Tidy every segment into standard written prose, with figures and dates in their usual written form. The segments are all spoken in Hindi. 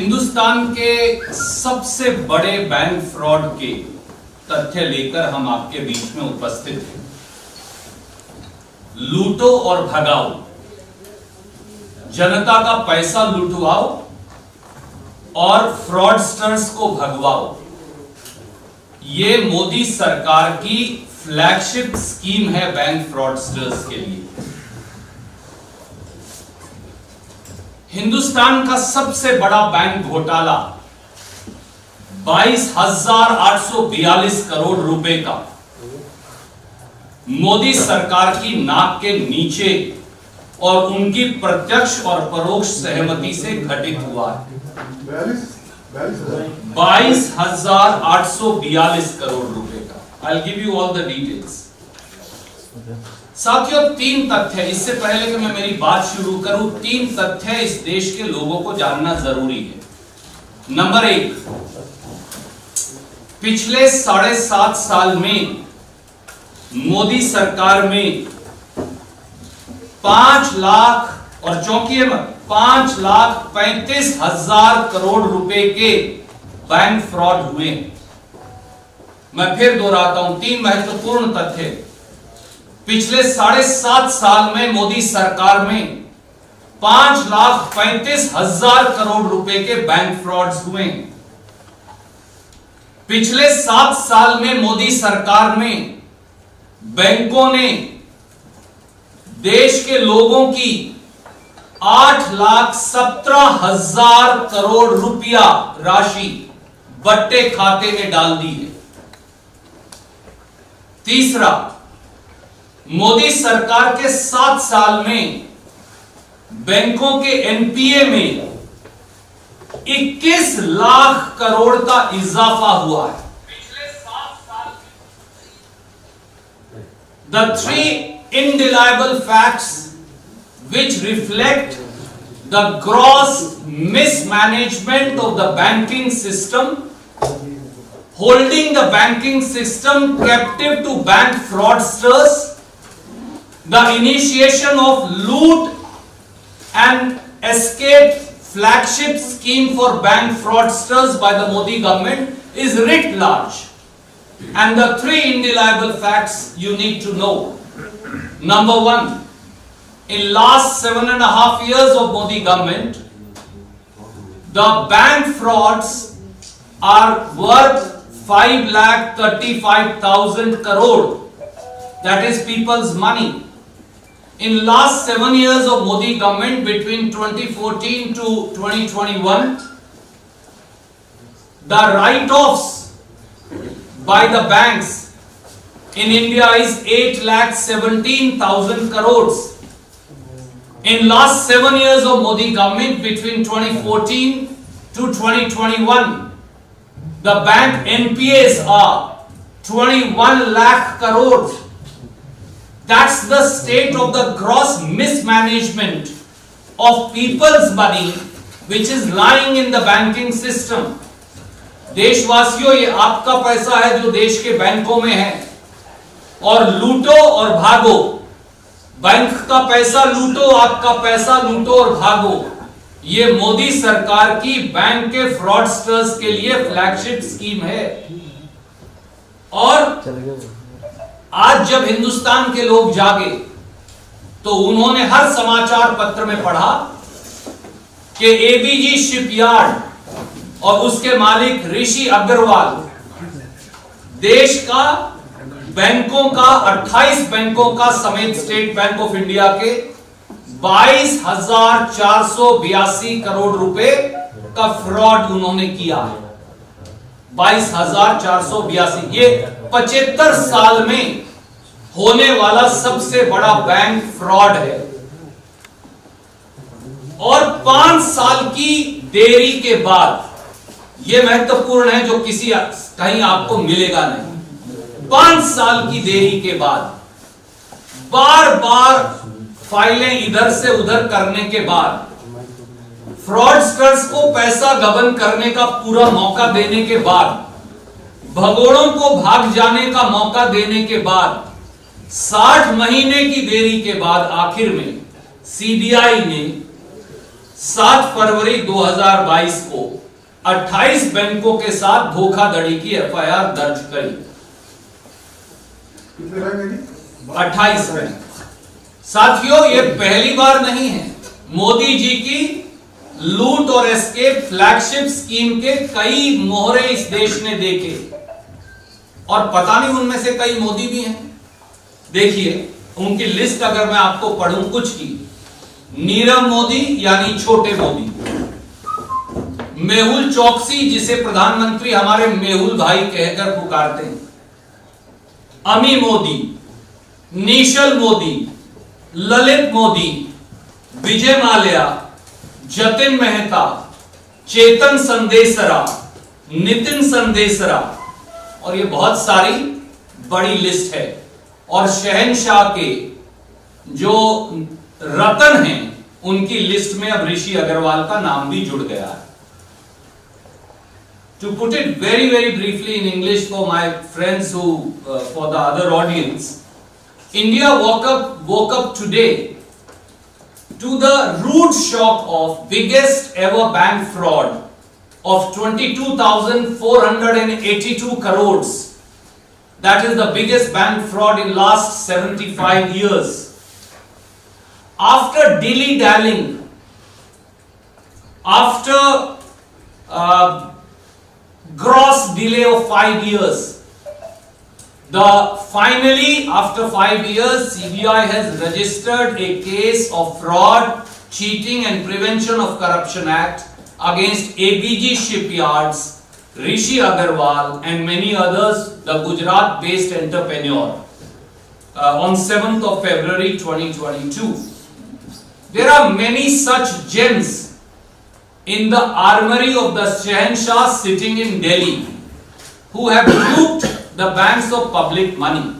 हिंदुस्तान के सबसे बड़े बैंक फ्रॉड के तथ्य लेकर हम आपके बीच में उपस्थित हैं। लूटो और भगाओ, जनता का पैसा लुटवाओ और फ्रॉडस्टर्स को भगवाओ, ये मोदी सरकार की फ्लैगशिप स्कीम है बैंक फ्रॉडस्टर्स के लिए। हिंदुस्तान का सबसे बड़ा बैंक घोटाला 22,842 करोड़ रुपए का मोदी सरकार की नाक के नीचे और उनकी प्रत्यक्ष और परोक्ष सहमति से घटित हुआ है। 22,842 करोड़ रुपए का। I'll give you all the details. साथियों, 3 तथ्य, इससे पहले कि मैं मेरी बात शुरू करूं, 3 तथ्य इस देश के लोगों को जानना जरूरी है। नंबर 1, पिछले 7.5 साल में मोदी सरकार में 5 लाख, और चौंकिए मत, 5,35,000 करोड़ रुपए के बैंक फ्रॉड हुए। मैं फिर दोहराता हूं, 3 महत्वपूर्ण तथ्य। पिछले 7.5 साल में मोदी सरकार में 5,35,000 करोड़ रुपए के बैंक फ्रॉड्स हुए। पिछले 7 साल में मोदी सरकार में बैंकों ने देश के लोगों की 8,17,000 करोड़ रुपया राशि बट्टे खाते में डाल दी है। तीसरा, मोदी सरकार के 7 साल में बैंकों के एनपीए में 21 लाख करोड़ का इजाफा हुआ है। पिछले 7 साल The 3 indelible facts which reflect the gross mismanagement of the banking system, holding the banking system captive to bank fraudsters, the initiation of loot and escape flagship scheme for bank fraudsters by the Modi government is writ large. And the 3 indelible facts you need to know. Number 1, in last 7.5 years of Modi government, the bank frauds are worth 5,35,000 crore. That is people's money. In last 7 years of Modi government, between 2014 to 2021, the write-offs by the banks in India is 8,17,000 crores. In last 7 years of Modi government, between 2014 to 2021, the bank NPAs are 21 lakh crores. That's the state of the gross mismanagement of people's money which is lying in the banking system. देशवासियों, ये आपका पैसा है जो देश के बैंकों में है, और लूटो और भागो। बैंक का पैसा लूटो, आपका पैसा लूटो और भागो। ये मोदी सरकार की बैंक के फ्रॉडस्टर्स के लिए फ्लैगशिप स्कीम है। और आज जब हिंदुस्तान के लोग जागे तो उन्होंने हर समाचार पत्र में पढ़ा कि एबीजी शिपयार्ड और उसके मालिक ऋषि अग्रवाल देश का बैंकों का 28 बैंकों का समेत स्टेट बैंक ऑफ इंडिया के 22,482 करोड़ रुपए का फ्रॉड उन्होंने किया है। 22,482, ये 75 साल में होने वाला सबसे बड़ा बैंक फ्रॉड है। और 5 साल की देरी के बाद, यह महत्वपूर्ण है, जो किसी कहीं आपको मिलेगा नहीं, 5 साल की देरी के बाद, बार बार फाइलें इधर से उधर करने के बाद, फ्रॉडस्टर्स को पैसा गबन करने का पूरा मौका देने के बाद, भगोड़ों को भाग जाने का मौका देने के बाद, 60 महीने की देरी के बाद आखिर में सीबीआई ने 7 फरवरी 2022 को 28 बैंकों के साथ धोखाधड़ी की एफआईआर दर्ज करी। 28 बैंक। साथियों, ये पहली बार नहीं है। मोदी जी की लूट और एस्केप फ्लैगशिप स्कीम के कई मोहरे इस देश ने देखे, और पता नहीं उनमें से कई मोदी भी हैं। देखिए उनकी लिस्ट अगर मैं आपको पढ़ूं कुछ की। नीरव मोदी यानी छोटे मोदी, मेहुल चौकसी जिसे प्रधानमंत्री हमारे मेहुल भाई कहकर पुकारते हैं, अमी मोदी, निशल मोदी, ललित मोदी, विजय माल्या, जतिन मेहता, चेतन संदेशरा, नितिन संदेशरा, और ये बहुत सारी बड़ी लिस्ट है। और शहंशाह के जो रतन हैं उनकी लिस्ट में अब ऋषि अग्रवाल का नाम भी जुड़ गया है। To put it very briefly in English for my friends who for the other audience, India woke up today to the rude shock of biggest ever bank fraud of 22,482 crores. That is the biggest bank fraud in last 75 years. After dilly-dallying, after gross delay of 5 years, finally after 5 years, CBI has registered a case of fraud, cheating and Prevention of Corruption Act against ABG Shipyards, Rishi Agarwal and many others, the Gujarat-based entrepreneur, on 7th of February 2022. There are many such gems in the armory of the Shahanshah sitting in Delhi, who have duped the banks of public money.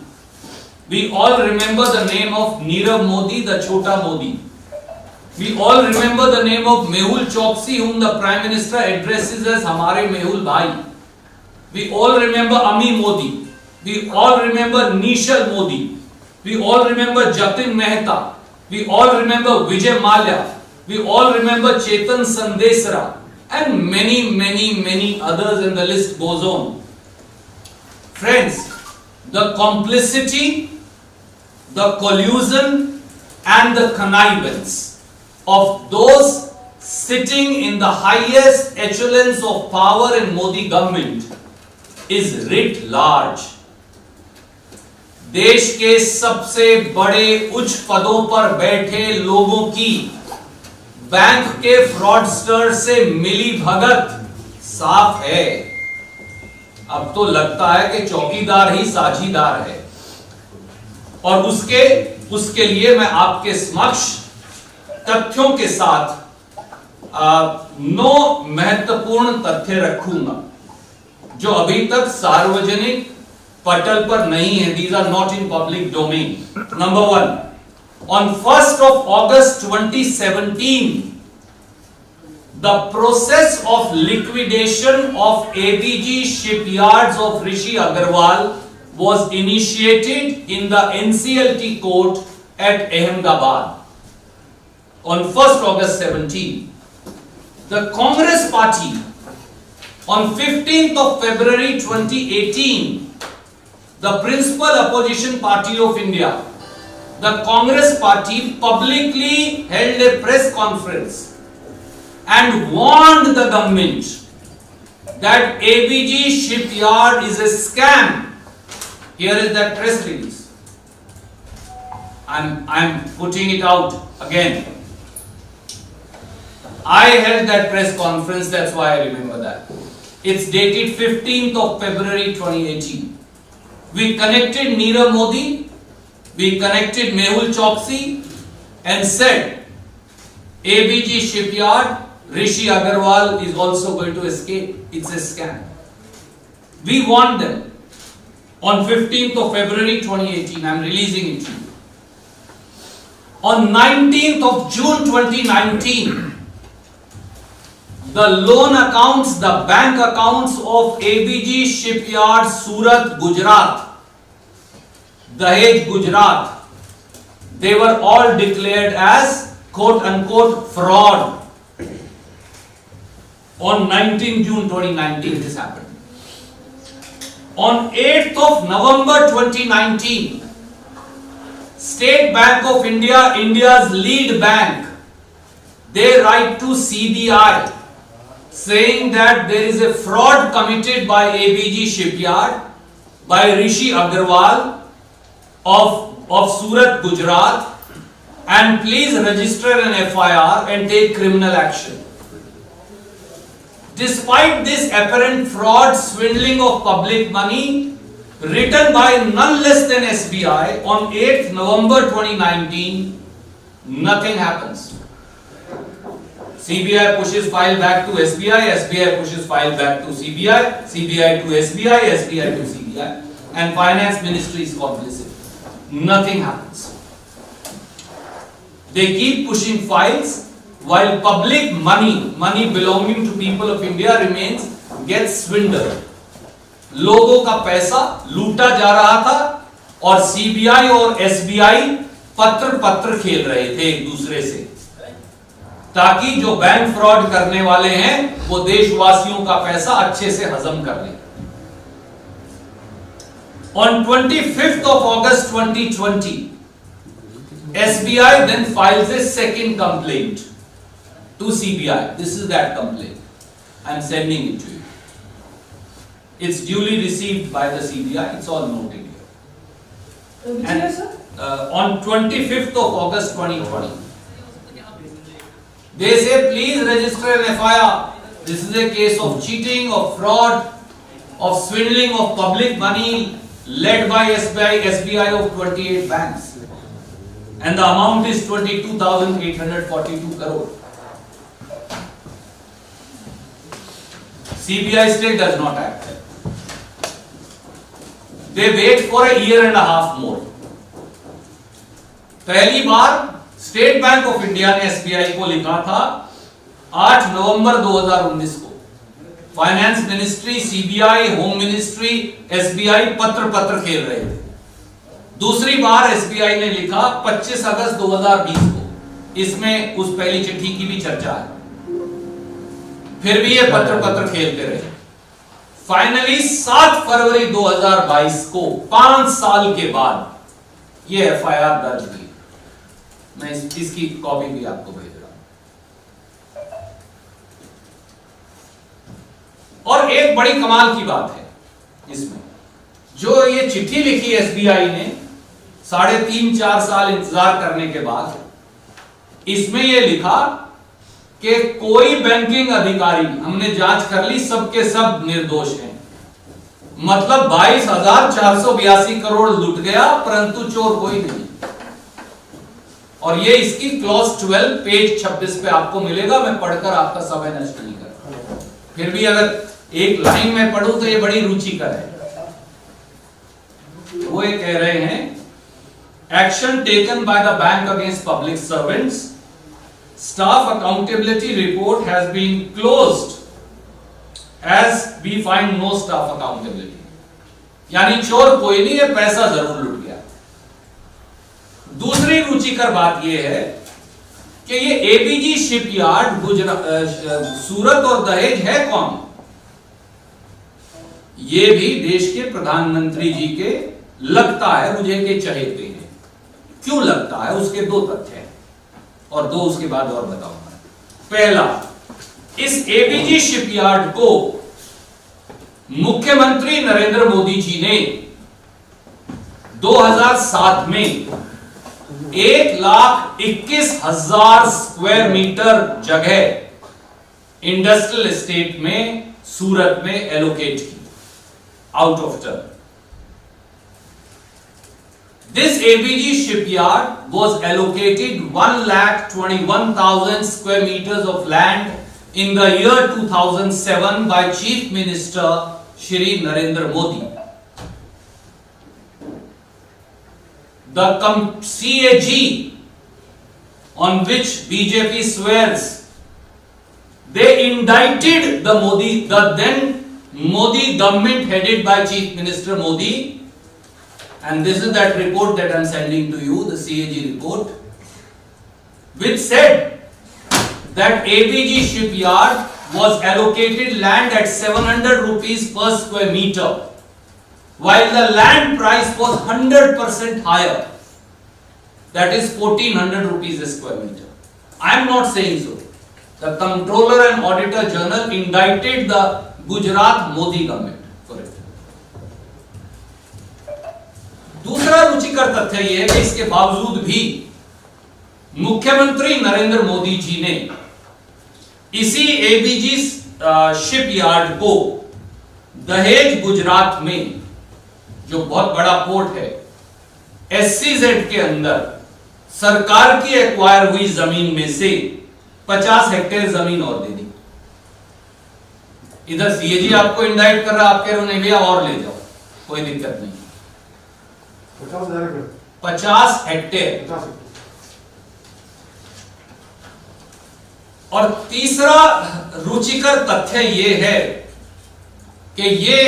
We all remember the name of Nirav Modi, the Chota Modi. We all remember the name of Mehul Choksi, whom the Prime Minister addresses as Hamare Mehul Bhai. We all remember Ami Modi. We all remember Nishal Modi. We all remember Jatin Mehta. We all remember Vijay Maल्या. We all remember Chetan Sandesara and many others, and the list goes on. Friends, the complicity, the collusion and the connivance of those sitting in the highest echelons of power in Modi government is writ large. देश के सबसे बड़े उच्च पदों पर बैठे लोगों की बैंक के फ्रॉडस्टर से मिली भगत साफ है। अब तो लगता है कि चौकीदार ही साझीदार है, और उसके लिए मैं आपके समक्ष तथ्यों के साथ 9 महत्वपूर्ण तथ्य रखूंगा जो अभी तक सार्वजनिक पटल पर नहीं है। These are not in public domain. Number 1, on 1st of August 2017, the process of liquidation of ABG Shipyards of Rishi Agarwal was initiated in the NCLT court at Ahmedabad. On 1st August 17, the Congress Party, on 15th of February 2018, the principal opposition party of India, the Congress Party publicly held a press conference and warned the government that ABG Shipyard is a scam. Here is that press release. I'm putting it out again. I held that press conference, that's why I remember that. It's dated 15th of February 2018. We connected Nirav Modi, we connected Mehul Choksi and said ABG Shipyard, Rishi Agarwal is also going to escape. It's a scam. We warned them on 15th of February 2018. I'm releasing it to you. On 19th of June 2019, the loan accounts, the bank accounts of ABG Shipyard, Surat, Gujarat, Dahej, Gujarat, they were all declared as quote unquote fraud. On 19 June 2019, this happened. On 8th of November 2019, State Bank of India, India's lead bank, they write to CBI saying that there is a fraud committed by ABG Shipyard by Rishi Agarwal of Surat, Gujarat, and please register an FIR and take criminal action. Despite this apparent fraud, swindling of public money, written by none less than SBI on 8th November 2019, nothing happens. CBI pushes file back to SBI, SBI pushes file back to CBI, CBI to SBI, SBI to CBI, and Finance Ministry is complicit. Nothing happens. They keep pushing files while public money belonging to people of India gets swindled. लोगों का पैसा लूटा जा रहा था और सीबीआई और एसबीआई पत्र खेल रहे थे एक दूसरे से, ताकि जो बैंक फ्रॉड करने वाले हैं वो देशवासियों का पैसा अच्छे से हजम कर ले। On 25th of August 2020, SBI then files a second complaint to CBI. This is that complaint. I am sending it to you. It's duly received by the CBI. It's all noted here. Which year, sir? On 25th of August 2020. They say, please register an FIR. This is a case of cheating, of fraud, of swindling of public money led by SBI of 28 banks. And the amount is 22,842 crore. CBI still does not act. They wait for a year and a half more. पहली बार स्टेट बैंक ऑफ इंडिया ने एसबीआई को लिखा था 8 नवंबर 2019 को। Finance ministry, CBI, home ministry, SBI पत्र खेल रहे थे। दूसरी बार एसबीआई ने लिखा 25 अगस्त 2020 को। इसमें उस पहली चिट्ठी की भी चर्चा है। फिर भी ये पत्र खेलते रहे। फाइनली 7 फरवरी 2022 को 5 साल के बाद ये एफआईआर दर्ज हुई। मैं इसकी कॉपी भी आपको भेज रहा हूं। और एक बड़ी कमाल की बात है इसमें, जो ये चिट्ठी लिखी एसबीआई ने 3.5-4 साल इंतजार करने के बाद, इसमें ये लिखा कि कोई बैंकिंग अधिकारी, हमने जांच कर ली, सबके सब निर्दोष हैं। मतलब 22,482 करोड़ लुट गया, परंतु चोर कोई नहीं। और ये इसकी क्लॉज 12 पेज 26 पे आपको मिलेगा। मैं पढ़कर आपका समय नष्ट नहीं कर, फिर भी अगर एक लाइन में पढ़ूं तो ये बड़ी रुचिकर है। वो ये कह रहे हैं, action taken by the bank against public servants, staff accountability report has been closed as we find no staff accountability। यानी चोर कोई नहीं है, पैसा जरूर लुट गया। दूसरी रुचिकर बात यह है कि ये एबीजी शिपयार्ड सूरत और दहेज है कौन? ये भी देश के प्रधानमंत्री जी के लगता है मुझे के चहेते हैं। क्यों लगता है? उसके 2 तथ्य हैं और 2 उसके बाद और बताऊंगा। पहला, इस एबीजी शिपयार्ड को मुख्यमंत्री नरेंद्र मोदी जी ने 2007 में 1,21,000 स्क्वायर मीटर जगह इंडस्ट्रियल एस्टेट में सूरत में एलोकेट की, out of turn. This ABG shipyard was allocated 1,21,000 square meters of land in the year 2007 by Chief Minister Shri Narendra Modi. The CAG on which BJP swears, they indicted the then Modi government headed by Chief Minister Modi. And this is that report that I am sending to you, the CAG report, which said that ABG shipyard was allocated land at 700 rupees per square meter, while the land price was 100% higher, that is 1400 rupees a square meter. I am not saying so. The Comptroller and Auditor General indicted the Gujarat Modi government for it. दूसरा रुचिकर तथ्य यह है कि इसके बावजूद भी मुख्यमंत्री नरेंद्र मोदी जी ने इसी एबीजी शिपयार्ड को दहेज गुजरात में, जो बहुत बड़ा पोर्ट है, एससीजेड के अंदर सरकार की एक्वायर हुई जमीन में से 50 हेक्टेयर जमीन और दे दी। इधर सीएजी आपको इंडाइट कर रहा, आप कह रहे हो नहीं भैया और ले जाओ, कोई दिक्कत नहीं। 50 हेक्टेयर। और तीसरा रुचिकर तथ्य यह है कि ये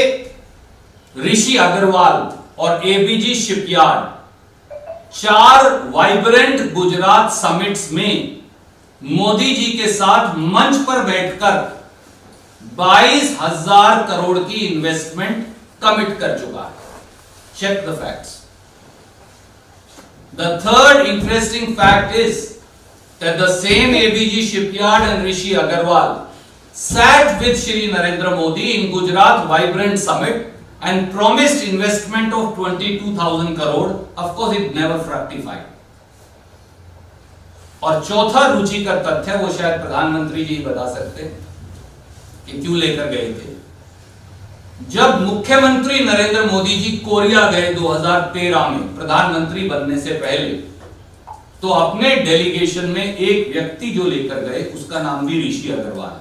ऋषि अग्रवाल और ABG shipyard 4 vibrant Gujarat summits में मोदी जी के साथ मंच पर बैठकर 22,000 करोड़ की इन्वेस्टमेंट कमिट कर चुका है। Check the facts. The third interesting fact is that the same ABG Shipyard and Rishi Agarwal sat with Shri Narendra Modi in Gujarat Vibrant Summit and promised investment of 22,000 crore. Of course, it never fructified. और चौथा रुचिकर तथ्य वो शायद प्रधानमंत्री जी बता सकते कि क्यों लेकर गए थे। जब मुख्यमंत्री नरेंद्र मोदी जी कोरिया गए 2013 में प्रधानमंत्री बनने से पहले, तो अपने डेलीगेशन में एक व्यक्ति जो लेकर गए उसका नाम भी ऋषि अग्रवाल,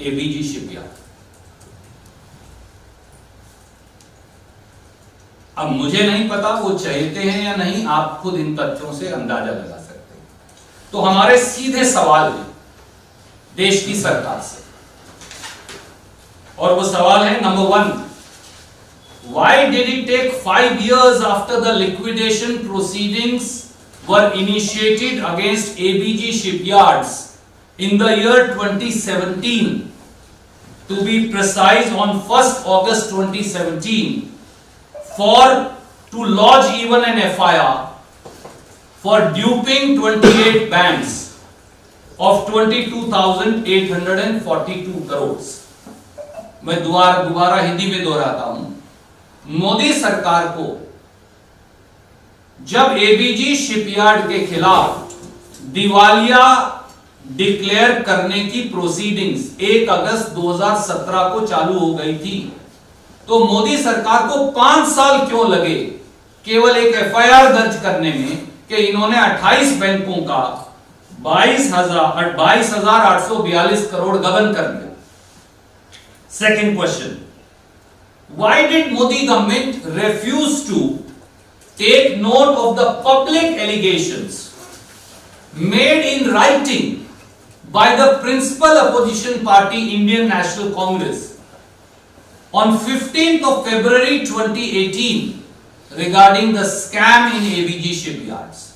एबीजी शिपयार्ड। अब मुझे नहीं पता वो चाहते हैं या नहीं, आप खुद इन तथ्यों से अंदाजा लगा सकते हैं। तो हमारे सीधे सवाल है देश की सरकार से, और वो सवाल है number 1, why did it take 5 years after the liquidation proceedings were initiated against ABG shipyards in the year 2017, to be precise on 1st August 2017, to lodge even an FIR for duping 28 banks of 22,842 crores। मैं दोबारा हिंदी में दोहराता हूं। मोदी सरकार को जब एबीजी शिपयार्ड के खिलाफ दिवालिया डिक्लेयर करने की प्रोसीडिंग्स 1 अगस्त 2017 को चालू हो गई थी, तो मोदी सरकार को 5 साल क्यों लगे केवल एक एफआईआर दर्ज करने में कि इन्होंने 28 बैंकों का 22,842 करोड़ गबन कर दिया। Second question, why did Modi government refuse to take note of the public allegations made in writing by the principal opposition party Indian National Congress on 15th of February 2018 regarding the scam in ABG shipyards,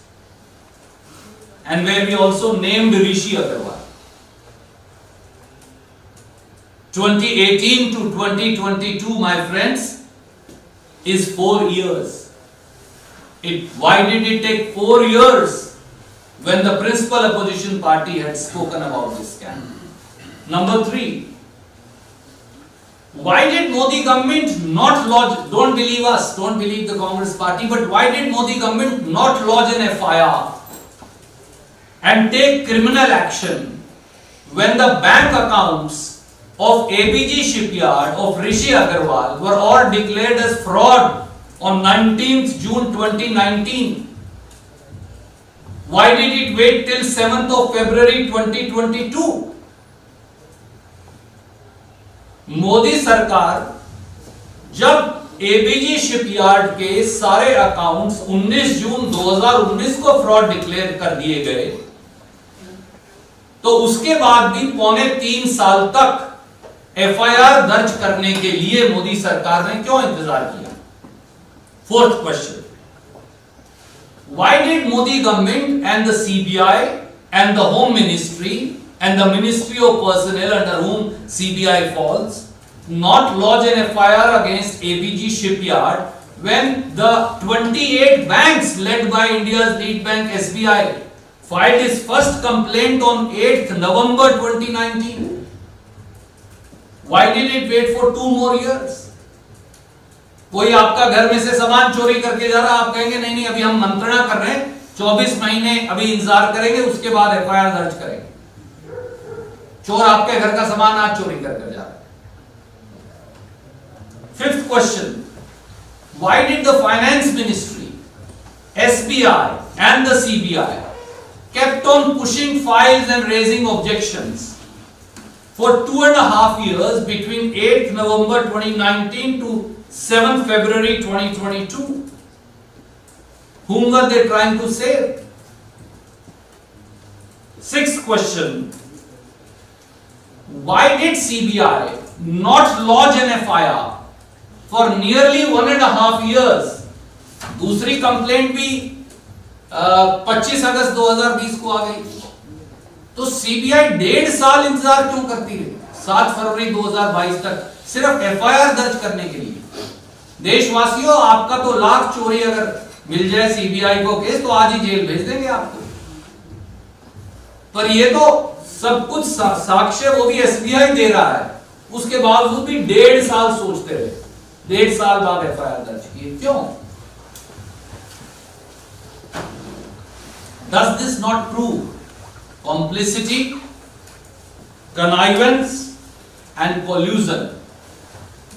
and where we also named Rishi Agarwal? 2018 to 2022, my friends, is 4 years. Why did it take 4 years when the principal opposition party had spoken about this scam? Number 3, why did Modi government not lodge, don't believe us, don't believe the Congress party, but why did Modi government not lodge an FIR and take criminal action when the bank accounts of ABG Shipyard of Rishi Agarwal were all declared as fraud on 19th June 2019? Why did it wait till 7th of February 2022? Modi सरकार जब एबीजी शिपयार्ड के सारे अकाउंट्स 19 जून 2019 को फ्रॉड डिक्लेयर कर दिए गए, तो उसके बाद भी 3.25 साल तक एफआईआर दर्ज करने के लिए मोदी सरकार ने क्यों इंतजार किया? Fourth question, why did Modi government and the CBI and the Home Ministry and the Ministry of Personnel under whom CBI falls not lodge an FIR against ABG Shipyard when the 28 banks led by India's lead bank SBI filed its first complaint on 8th November 2019? Why did it wait for 2 more years? कोई आपका घर में से सामान चोरी करके जा रहा, आप कहेंगे नहीं नहीं अभी हम मंत्रणा कर रहे हैं, 24 महीने अभी इंतजार करेंगे, उसके बाद एफआईआर दर्ज करेंगे। चोर आपके घर का सामान आज चोरी करके जा रहा है। 5th question, why did the finance ministry, SBI and the CBI kept on pushing files and raising objections for 2.5 years between 8th November 2019 to 7th February 2022? Whom were they trying to save? 6th question, why did CBI not lodge an FIR for nearly 1.5 years? दूसरी कंप्लेंट भी 25 अगस्त 2020 को आ गई, तो सीबीआई 1.5 साल इंतजार क्यों करती रही 7 फरवरी 2022 तक सिर्फ एफआईआर दर्ज करने के लिए? देशवासियों, आपका तो लाख चोरी अगर मिल जाए सीबीआई को केस तो आज ही जेल भेज देंगे आपको, पर ये तो सब कुछ साक्ष्य वो भी एसबीआई दे रहा है, उसके बावजूद भी 1.5 साल सोचते रहे, 1.5 साल बाद एफआईआर दर्ज किए, क्यों? Does this not prove complicity, connivance and collusion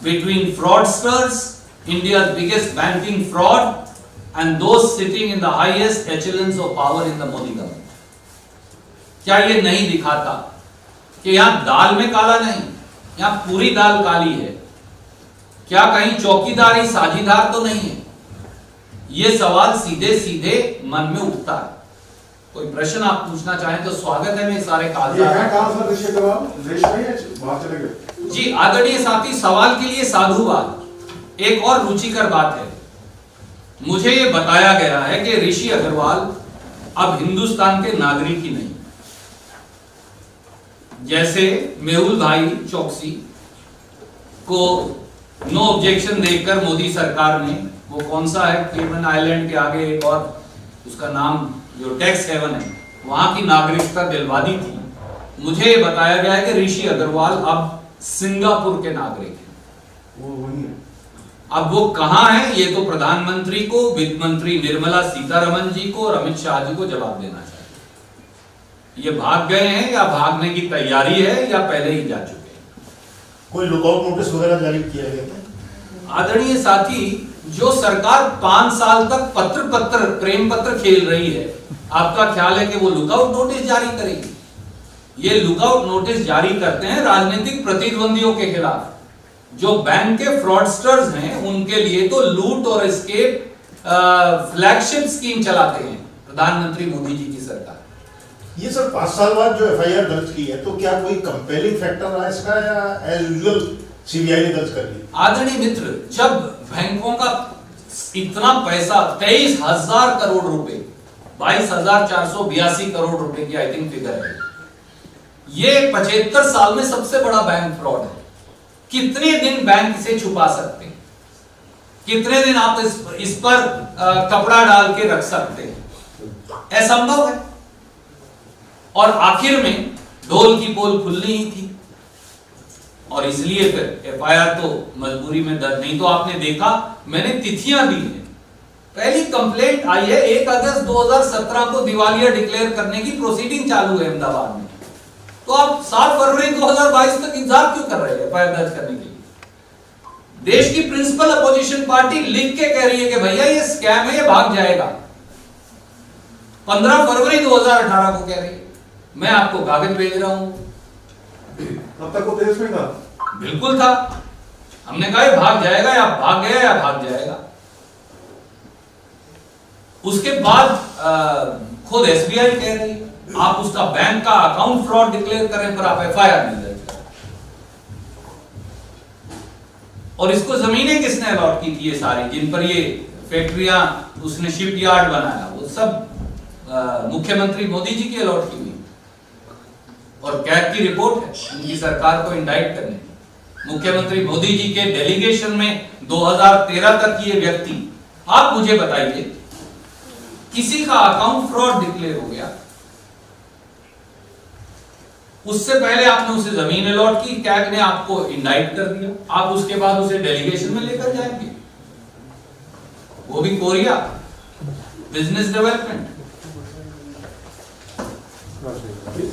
between fraudsters, India's biggest banking fraud, and those sitting in the highest echelons of power in the Modi government? क्या ये नहीं दिखाता कि यहां दाल में काला नहीं, यहां पूरी दाल काली है? क्या कहीं चौकीदारी साझीदार तो नहीं है? ये सवाल सीधे सीधे मन में उठता है। कोई प्रश्न आप पूछना चाहें तो स्वागत है, मैं सारे जी आदरणीय साथी, सवाल के लिए साधुवाद। एक और रुचिकर बात है, मुझे ये बताया गया है कि ऋषि अग्रवाल अब हिंदुस्तान के नागरिक ही नहीं, जैसे मेहुल भाई चौकसी को नो ऑब्जेक्शन देकर मोदी सरकार ने, वो कौन सा है केमन आइलैंड के आगे एक और उसका नाम जो टैक्स हेवन है, वहां की नागरिकता दिलवा दी थी। मुझे ये बताया गया है कि ऋषि अग्रवाल अब सिंगापुर के नागरिक हैं। अब वो कहां है ये तो प्रधानमंत्री को, वित्त मंत्री निर्मला सीतारमण जी को और अमित शाह जी को जवाब देना चाहिए। ये भाग गए हैं या भागने की तैयारी है या पहले ही जा चुके हैं? कोई लुकआउट नोटिस वगैरह जारी किया गया? आदरणीय साथी, जो सरकार 5 साल तक पत्र प्रेम पत्र खेल रही है, आपका ख्याल है कि वो लुकआउट नोटिस जारी करेगी? ये लुकआउट नोटिस जारी करते हैं राजनीतिक प्रतिद्वंदियों के खिलाफ, जो बैंक के फ्रॉडस्टर्स हैं उनके लिए तो लूट और एस्केप फ्लैगशिप स्कीम चलाते हैं प्रधानमंत्री मोदी जी की सरकार। ये सर 5 साल बाद जो एफआईआर दर्ज की है, तो क्या कोई कंपेलिंग फैक्टर रहा इसका या एज यूजुअल सीबीआई ने दर्ज कर लिया? आदरणीय मित्र, जब बैंकों का इतना पैसा 23,000 करोड़ रुपए, 22,482 करोड़ रुपए की आई थिंक फिगर है, ये 75 साल में सबसे बड़ा बैंक फ्रॉड है। कितने दिन बैंक इसे छुपा सकते हैं? कितने दिन आप इस पर कपड़ा डाल के रख सकते हैं? असंभव है। और आखिर में ढोल की पोल खुलनी ही थी, और इसलिए फिर एफआईआर तो मजबूरी में दर्ज, नहीं तो आपने देखा मैंने तिथियां दी हैं। पहली कंप्लेंट आई है 1 अगस्त 2017 को दिवालिया डिक्लेयर करने की प्रोसीडिंग चालू है अहमदाबाद में, तो आप 7 फरवरी 2022 तक इंतजार क्यों कर रहे हैं एफआईआर दर्ज करने के लिए? देश की प्रिंसिपल अपोजिशन पार्टी लिख के कह रही है कि भैया ये स्कैम है, ये भाग जाएगा। 15 फरवरी 2018 को कह रही है। मैं आपको कागज भेज रहा हूं। तब तक वो देश में था? बिल्कुल था। हमने कहा भाग जाएगा, या भाग गया या भाग जाएगा। उसके बाद खुद एसबीआई कह रही है आप उसका बैंक का अकाउंट फ्रॉड डिक्लेयर करें पर आप एफआईआर नहीं दर्ज करें। और इसको जमीनें किसने अलॉट की थी? ये सारी जिन पर ये फैक्ट्रियां उसने शिपयार्ड बनाया, वो सब मुख्यमंत्री मोदी जी की अलॉट की हुई। और कैग की रिपोर्ट है उनकी सरकार को इंडाइट करने की। मुख्यमंत्री मोदी जी के डेलीगेशन में 2013 तक ये व्यक्ति, आप मुझे बताइए किसी का अकाउंट फ्रॉड डिक्लेयर हो गया, उससे पहले आपने उसे जमीन अलॉट की, कैग ने आपको इंडाइट कर दिया, आप उसके बाद उसे डेलीगेशन में लेकर जाएंगे, वो भी कोरिया बिजनेस डेवलपमेंट।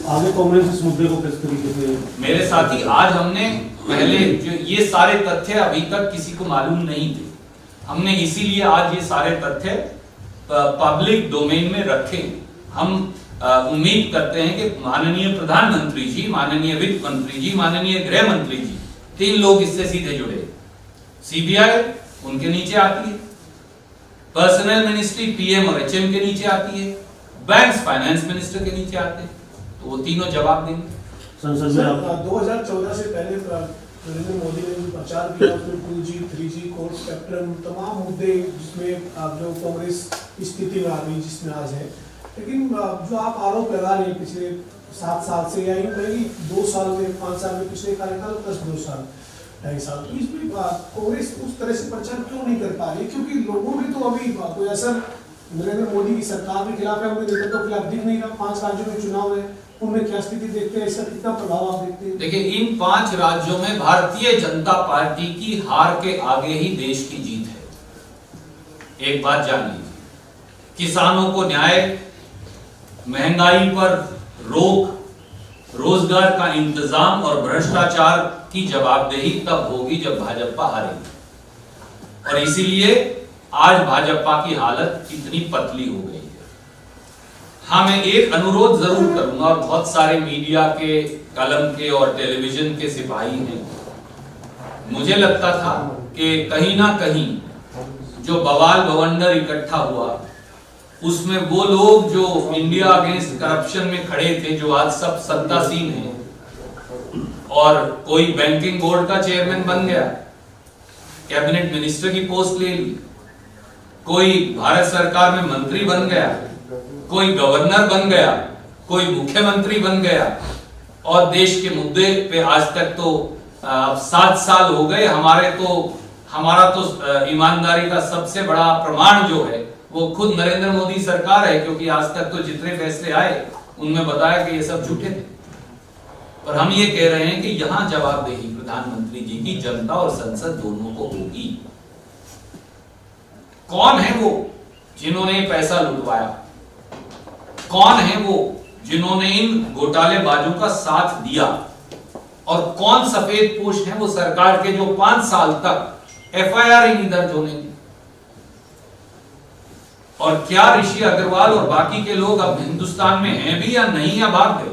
आगे कांग्रेस इस मुद्दे को किस तरीके से? मेरे साथी, आज हमने पहले जो ये सारे तथ्य अभी तक किसी को मालूम नहीं थे, हमने इसीलिए आज ये सारे तथ्य पब्लिक डोमेन में रखे। हम उम्मीद करते हैं कि माननीय प्रधानमंत्री जी, माननीय वित्त मंत्री जी, माननीय गृह मंत्री जी, 3 लोग इससे सीधे जुड़े। सीबीआई उनके नीचे आती है, पर्सनल मिनिस्ट्री पीएम और एचएम के नीचे आती है, बैंक्स फाइनेंस मिनिस्टर के नीचे आते हैं, तो वो तीनों जवाब देंगे। संसद में 2014 से पहले नरेंद्र मोदी ने जो प्रचार किया उसमें 2G, 3G, कोर्ट स्पेक्ट्रम, तमाम मुद्दे जिसमें जो कांग्रेस स्थिति में आ गई जिसमें आज है, लेकिन जो आप आरोप लगा रहे हैं पिछले 7 साल से या यूं कहें 2 साल में, 5 साल में, पिछले कार्यकाल प्लस 2 साल, 2.5 साल, तो इसमें कांग्रेस उस तरह से प्रचार क्यों नहीं कर पा रही? क्योंकि लोगों में तो अभी कोई असर नरेंद्र मोदी की सरकार के खिलाफ है, उनके नेतृत्व के खिलाफ दिख नहीं रहा। 5 राज्यों में चुनाव है, उनमें क्या स्थिति देखते हैं, इसका कितना प्रभाव आप देखते हैं? देखिए, इन 5 राज्यों में भारतीय जनता पार्टी की हार के आगे ही देश की जीत है। एक बात जान लीजिए, किसानों को न्याय, महंगाई पर रोक, रोजगार का इंतजाम और भ्रष्टाचार की जवाबदेही तब होगी जब भाजपा हारेगी। और इसीलिए आज भाजपा की हालत इतनी पतली हो गई है। हाँ, मैं एक अनुरोध जरूर करूंगा, और बहुत सारे मीडिया के, कलम के और टेलीविजन के सिपाही हैं। मुझे लगता था कि कहीं ना कहीं जो बवाल बवंडर इकट्ठा हुआ उसमें वो लोग जो इंडिया अगेंस्ट करप्शन में खड़े थे, जो आज सब सत्तासीन हैं, और कोई बैंकिंग बोर्ड का चेयरमैन बन गया, कैबिनेट मिनिस्टर की पोस्ट ले ली, कोई भारत सरकार में मंत्री बन गया, कोई गवर्नर बन गया, कोई मुख्यमंत्री बन गया, और देश के मुद्दे पे आज तक तो 7 साल हो गए। हमारा तो ईमानदारी का सबसे बड़ा प्रमाण जो है वो खुद नरेंद्र मोदी सरकार है, क्योंकि आज तक तो जितने फैसले आए उनमें बताया कि ये सब झूठे थे। और हम ये कह रहे हैं कि यहां जवाबदेही प्रधानमंत्री जी की जनता और संसद दोनों को होगी। कौन है वो जिन्होंने पैसा लुटवाया? कौन है वो जिन्होंने इन घोटालेबाजों का साथ दिया? और कौन सफेद पोश है वो सरकार के जो 5 साल तक एफआईआर ही नहीं दर्ज होने दी? और क्या ऋषि अग्रवाल और बाकी के लोग अब हिंदुस्तान में हैं भी या नहीं, या भाग गए?